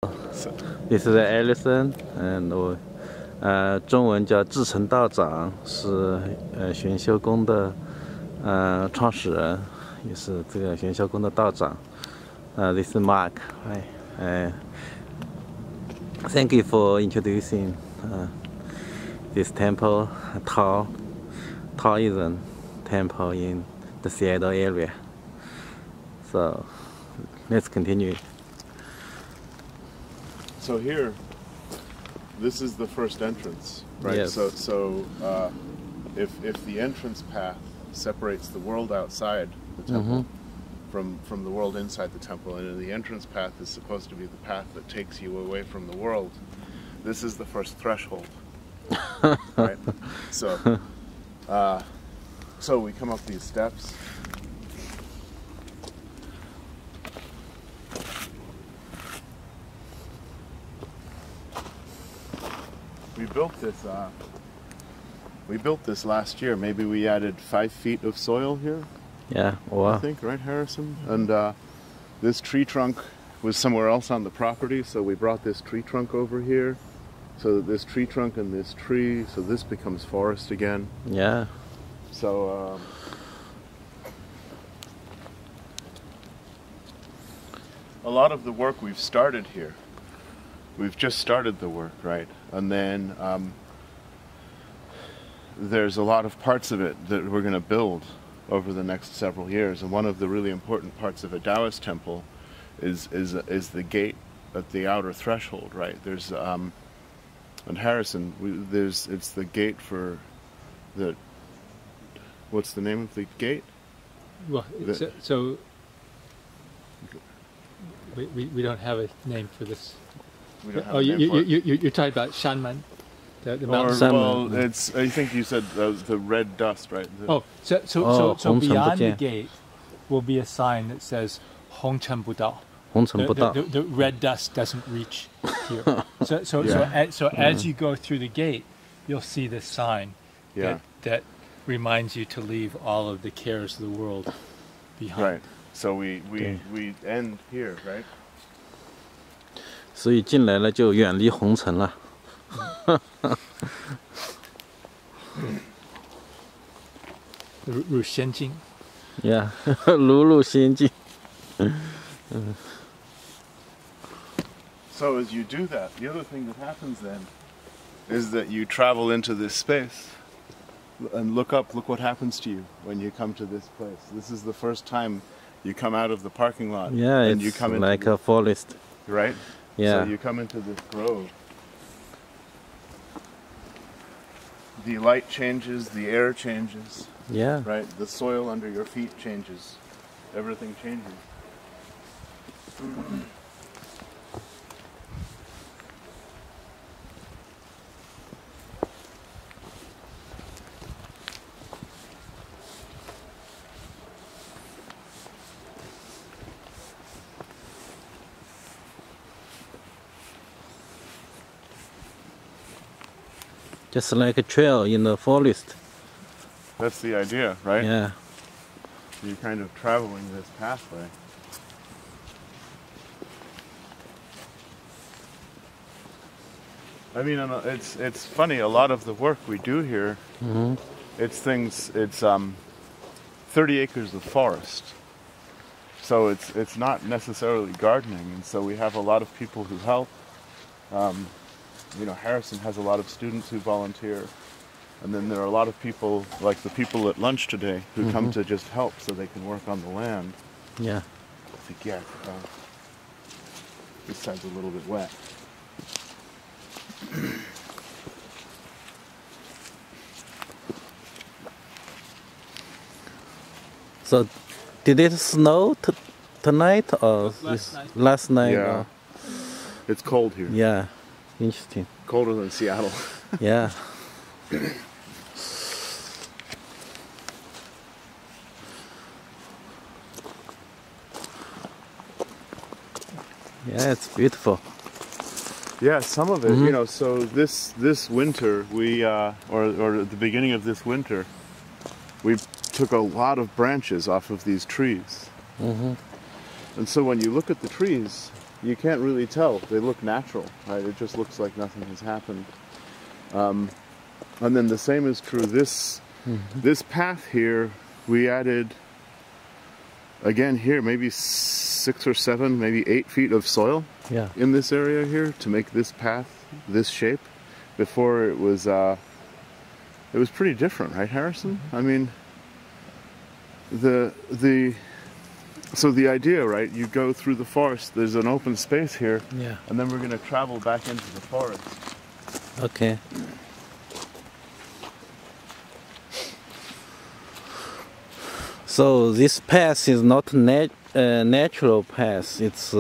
This is Allison, and 中文叫志成道长，是玄修宫的创始人，也是这个玄修宫的道长。This is Mark. Hi. Thank you for introducing this temple, Taoism Temple in the Seattle area. So let's continue. So here, this is the first entrance, right? Yes. So if the entrance path separates the world outside the temple from the world inside the temple, and the entrance path is supposed to be the path that takes you away from the world, this is the first threshold, right? So we come up these steps. We built this last year. Maybe we added 5 feet of soil here. Yeah, wow. I think, right, Harrison? And this tree trunk was somewhere else on the property, so we brought this tree trunk over here. So this tree trunk and this tree, so this becomes forest again. Yeah. So a lot of the work we've started here. We've just started the work, right? And then there's a lot of parts of it that we're going to build over the next several years. And one of the really important parts of a Taoist temple is the gate at the outer threshold, right? There's and Harrison, it's the gate for the. What's the name of the gate? Well, so we don't have a name for this. You're talking about Shanman, the mountain. Well, it's. I think you said the red dust, right? So beyond the gate will be a sign that says Hong Chen Bu Dao. The red dust doesn't reach here. So as you go through the gate, you'll see this sign that reminds you to leave all of the cares of the world behind. Right. So we end here, right? 所以进来了就远离红尘了。入仙境。Yeah， 入仙境。So as you do that, the other thing that happens then is that you travel into this space and look what happens to you when you come to this place. This is the first time you come out of the parking lot. Yeah, and it's you come like a forest. Right? Yeah. So you come into this grove. The light changes, the air changes. Yeah. Right? The soil under your feet changes. Everything changes. Just like a trail in the forest. That's the idea, right? Yeah. You're kind of traveling this pathway. I mean, it's funny. A lot of the work we do here, it's 30 acres of forest. So it's not necessarily gardening, and so we have a lot of people who help. Harrison has a lot of students who volunteer, and then there are a lot of people, like the people at lunch today, who come to just help so they can work on the land. Yeah. I think, this side's a little bit wet. So, did it snow tonight or last night? Yeah. It's cold here. Yeah. Interesting. Colder than Seattle. Yeah. Yeah, it's beautiful. Yeah, some of it, so this winter we or at the beginning of this winter we took a lot of branches off of these trees. And so when you look at the trees, you can't really tell. They look natural, right? It just looks like nothing has happened. And then the same is true. This path here, we added, again here, maybe 6 or 7, maybe 8 feet of soil in this area here to make this path this shape. Before it was pretty different, right, Harrison? I mean, so the idea, right, you go through the forest, there's an open space here, and then we're going to travel back into the forest. Okay. So this path is not natural path, it's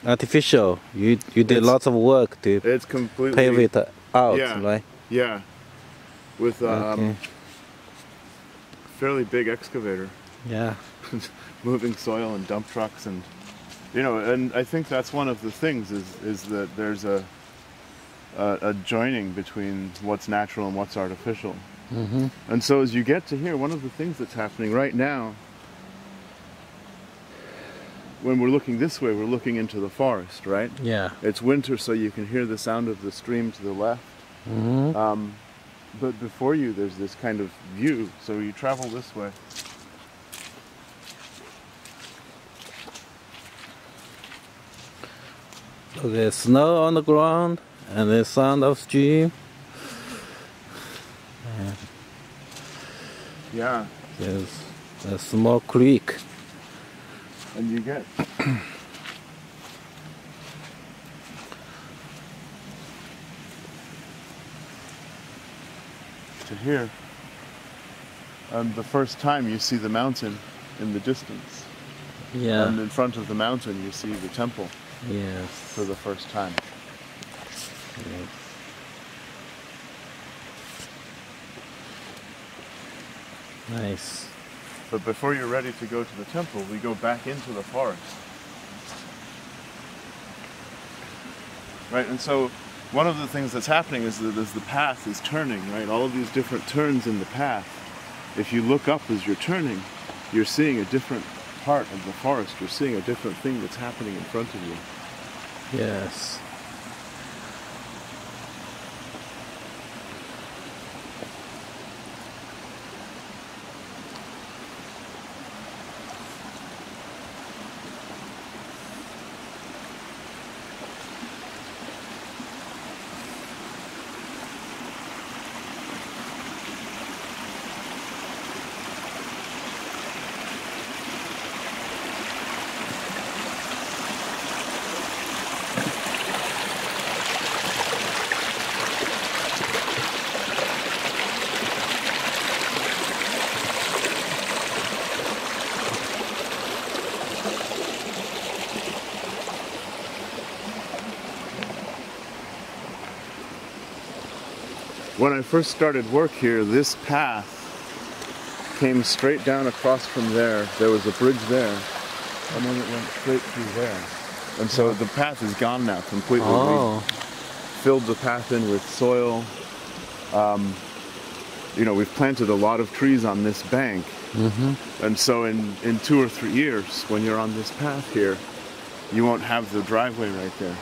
artificial. You did lots of work to pave it out, right? Yeah, with fairly big excavator. Yeah. Moving soil and dump trucks, and and I think that's one of the things is that there's a joining between what's natural and what's artificial. And so as you get to here, one of the things that's happening right now, when we're looking this way, we're looking into the forest, right? Yeah. It's winter, so you can hear the sound of the stream to the left. But before you, there's this kind of view, so you travel this way. Okay, snow on the ground and the sound of stream. Yeah. There's a small creek. And you get to here. And the first time you see the mountain in the distance. Yeah. And in front of the mountain you see the temple. Yes. For the first time. Yes. Nice. But before you're ready to go to the temple, we go back into the forest. Right, and so one of the things that's happening is that as the path is turning, right, all of these different turns in the path, if you look up as you're turning, you're seeing a different part of the forest. You're seeing a different thing that's happening in front of you. Yes. When I first started work here, this path came straight down across from there. There was a bridge there, and then it went straight through there. And so the path is gone now completely. We filled the path in with soil. We've planted a lot of trees on this bank. And so in 2 or 3 years, when you're on this path here, you won't have the driveway right there.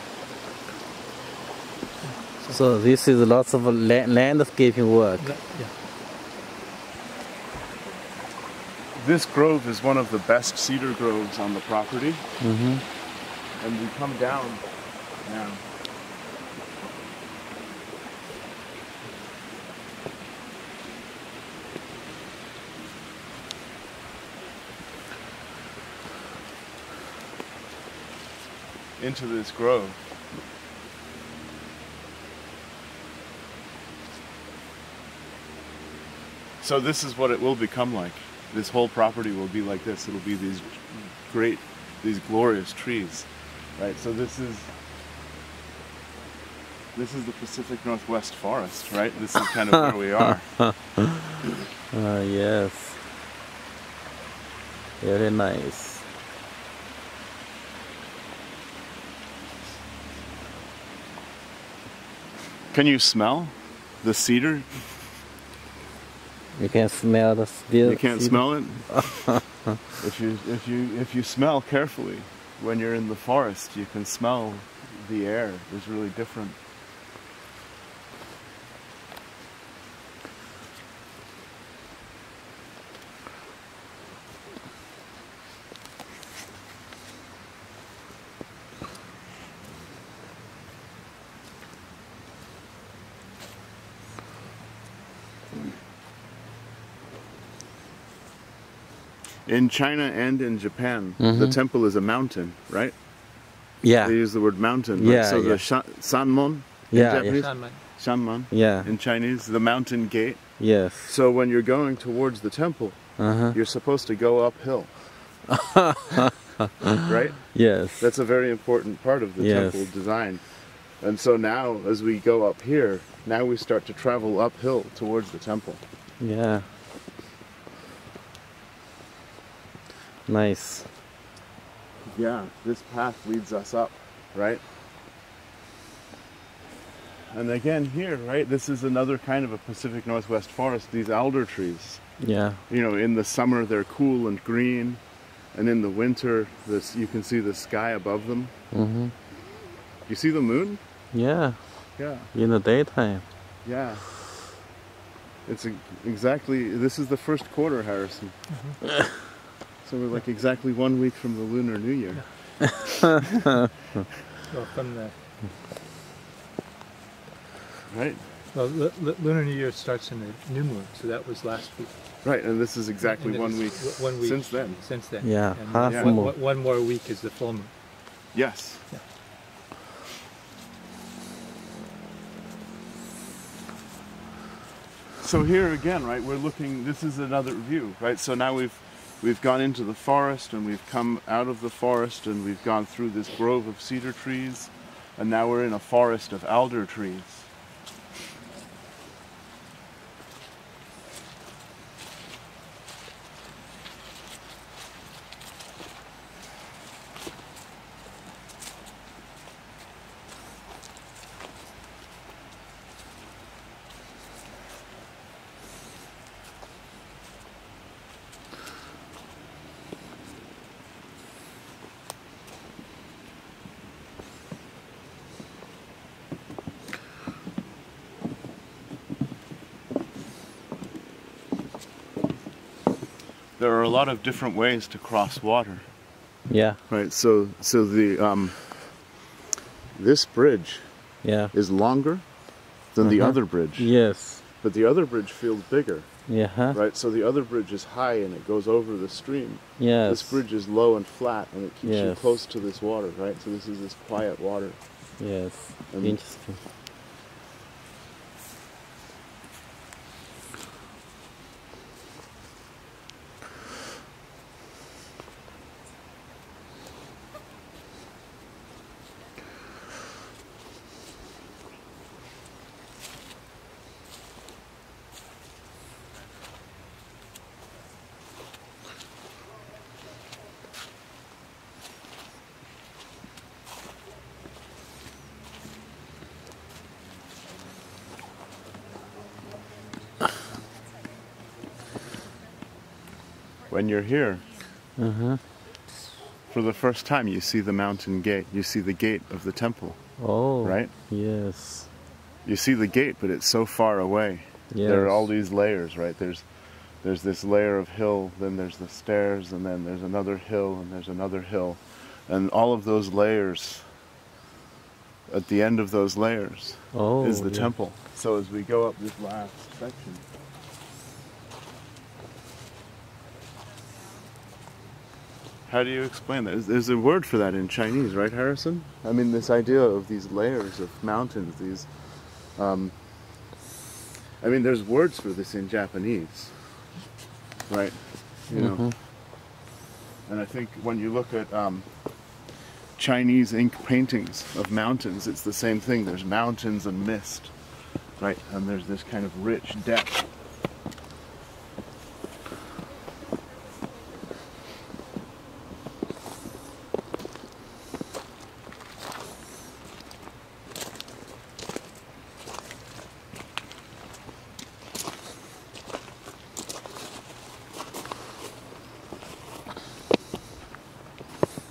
So this is lots of landscaping work. Yeah. This grove is one of the best cedar groves on the property. And we come down now. Into this grove. So this is what it will become like. This whole property will be like this. It'll be these glorious trees, right? So this is the Pacific Northwest Forest, right? This is kind of where we are. Yes. Very nice. Can you smell the cedar? You can smell the cedar. You can't smell it? If you smell carefully, when you're in the forest, you can smell the air is really different. In China and in Japan, the temple is a mountain, right? Yeah. They use the word mountain. Right? Yeah, so yeah. the Sanmon in Yeah, Japanese, Shanman. Shanman Yeah. in Chinese, the mountain gate. Yes. So when you're going towards the temple, you're supposed to go uphill, right? Yes. That's a very important part of the Yes. temple design. And so now, as we go up here, now we start to travel uphill towards the temple. Yeah. Nice. Yeah, this path leads us up, right? And again here, right, this is another kind of a Pacific Northwest forest, these alder trees. Yeah. You know, in the summer they're cool and green, and in the winter you can see the sky above them. You see the moon? Yeah. Yeah. In the daytime. Yeah. It's exactly, this is the first quarter, Harrison. So we're like exactly 1 week from the Lunar New Year. Well, from the Right? well, Lunar New Year starts in the new moon, so that was last week. Right, and this is exactly And 1 week, 1 week since then. Since then. Yeah, And half one, moon. one more week is the full moon. Yes. Yeah. So here again, right, we're looking, this is another view, right? So now we've gone into the forest and we've come out of the forest and we've gone through this grove of cedar trees and now we're in a forest of alder trees. There are a lot of different ways to cross water. Yeah. Right, so the this bridge is longer than the other bridge. Yes. But the other bridge feels bigger. Yeah. Right, so the other bridge is high and it goes over the stream. Yes. This bridge is low and flat and it keeps you Yes. close to this water, right? So this is this quiet water. Yes. And Interesting. when you're here, for the first time you see the mountain gate. You see the gate of the temple. Oh. Right? Yes. You see the gate, but it's so far away. Yes. There are all these layers, right? There's this layer of hill, then there's the stairs, and then there's another hill, and there's another hill. And all of those layers, at the end of those layers, is the temple. So as we go up this last section, how do you explain that? There's a word for that in Chinese, right, Harrison? I mean, this idea of these layers of mountains, these... I mean, there's words for this in Japanese, right? You know? And I think when you look at Chinese ink paintings of mountains, it's the same thing. There's mountains and mist, right? And there's this kind of rich depth.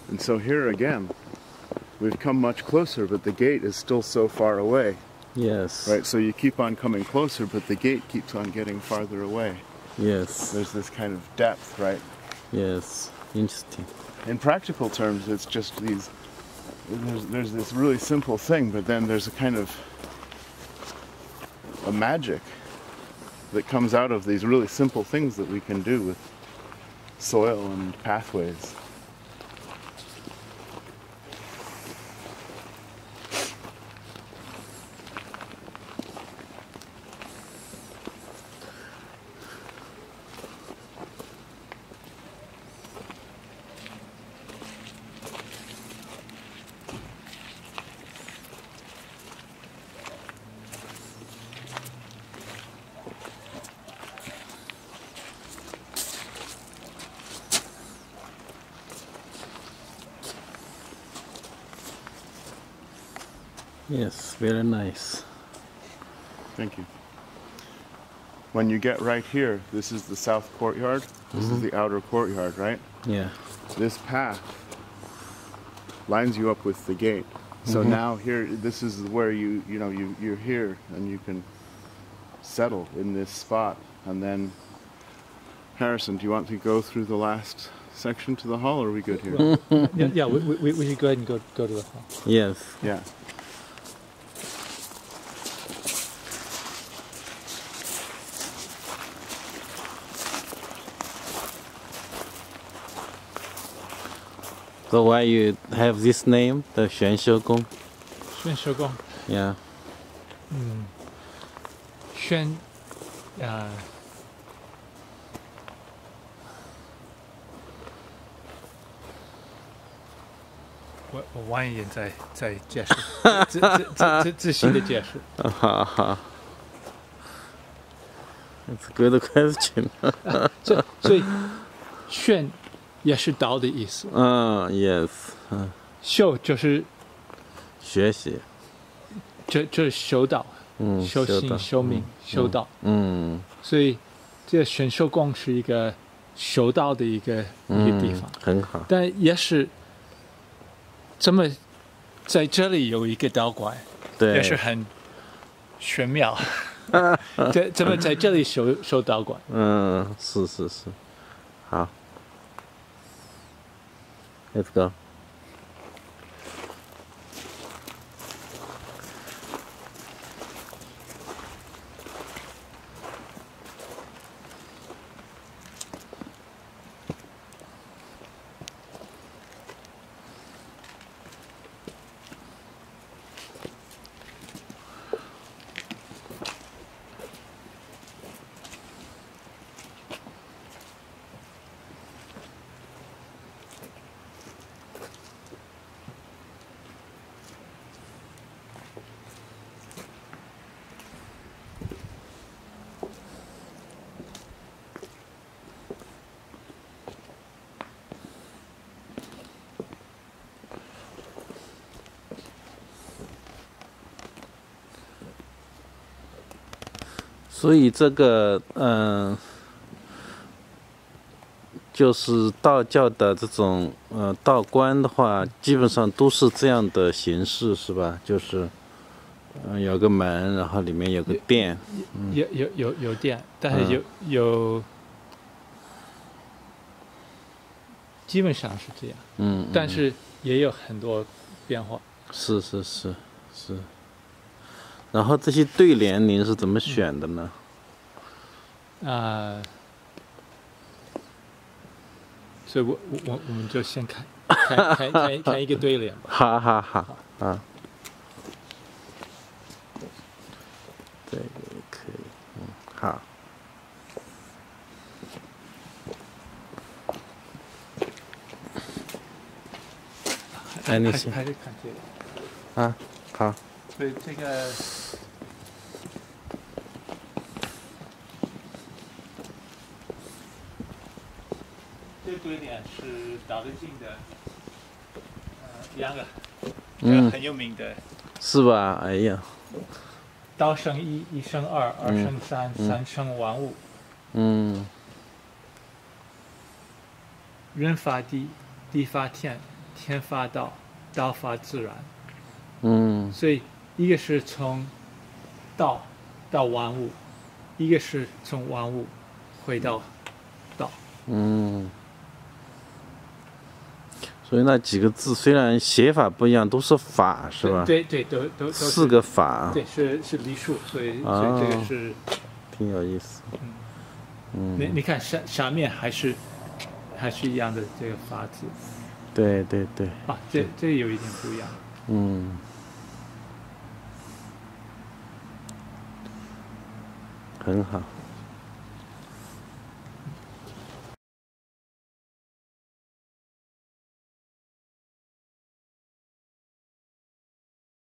And so here again, we've come much closer, but the gate is still so far away. Yes. Right, so you keep on coming closer, but the gate keeps on getting farther away. Yes. There's this kind of depth, right? Yes. Interesting. In practical terms, it's just these, there's this really simple thing, but then there's a kind of a magic that comes out of these really simple things that we can do with soil and pathways. Yes, very nice. Thank you. When you get right here, this is the south courtyard. This is the outer courtyard, right? Yeah. This path lines you up with the gate. So now here, this is where you're here and you can settle in this spot. And then, Harrison, do you want to go through the last section to the hall, or are we good here? Yeah, we should go ahead and go to the hall. Yes. Yeah. So why you have this name, the 玄修宫? 玄修宫. Yeah. 玄，我晚一点再解释，仔细的解释。好好。It's a good question. 所以玄也是道的意思。Yes. 修就是学习，就是修道，修行、修命、修道。所以这个玄修宫是一个修道的一个地方，很好。但也是这么在这里有一个道观，对，也是很玄妙。怎么在这里修道观？是，好。Let's go. 所以这个就是道教的这种道观的话，基本上都是这样的形式，是吧？就是有个门，然后里面有个殿。有殿，但是有基本上是这样。但是也有很多变化。是。然后这些对联您是怎么选的呢？所以我们就先看一个对联吧。好啊。这个也可以，好。你先。还是看这个。好。所以这个。这个对联是《道德经》的两个很有名的。是吧？哎呀。道生一，一生二，二生三，三生万物。人法地，地法天，天发道，道发自然。所以一个是从道到万物，一个是从万物回到道。所以那几个字虽然写法不一样，都是法，是吧？对，都四个法。对，是梨树，所以这个是挺有意思。你看下面还是一样的这个法字。对。啊，这有一点不一样。很好。